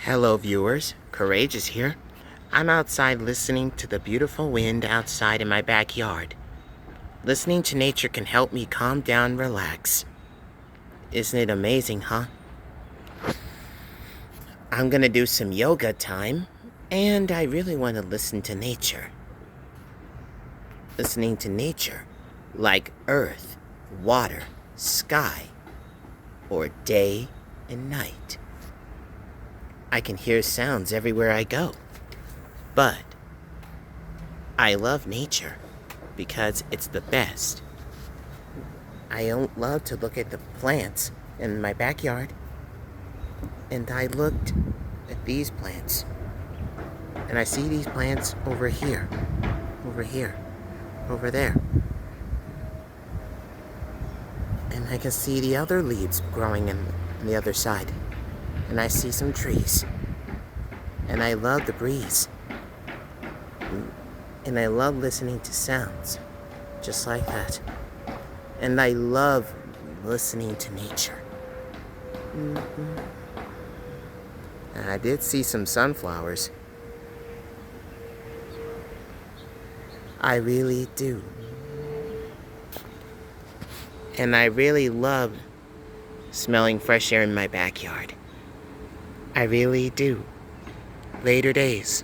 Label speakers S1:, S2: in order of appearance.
S1: Hello, viewers. Courageous here. I'm outside listening to the beautiful wind outside in my backyard. Listening to nature can help me calm down and relax. Isn't it amazing, huh? I'm gonna do some yoga time, and I really want to listen to nature. Listening to nature, like earth, water, sky, or day and night. I can hear sounds everywhere I go. But I love nature because it's the best. I love to look at the plants in my backyard, and I looked at these plants, and I see these plants over here, over there. And I can see the other leaves growing on the other side. And I see some trees. And I love the breeze. And I love listening to sounds just like that. And I love listening to nature. And I did see some sunflowers. I really do. And I really love smelling fresh air in my backyard. I really do. Later days.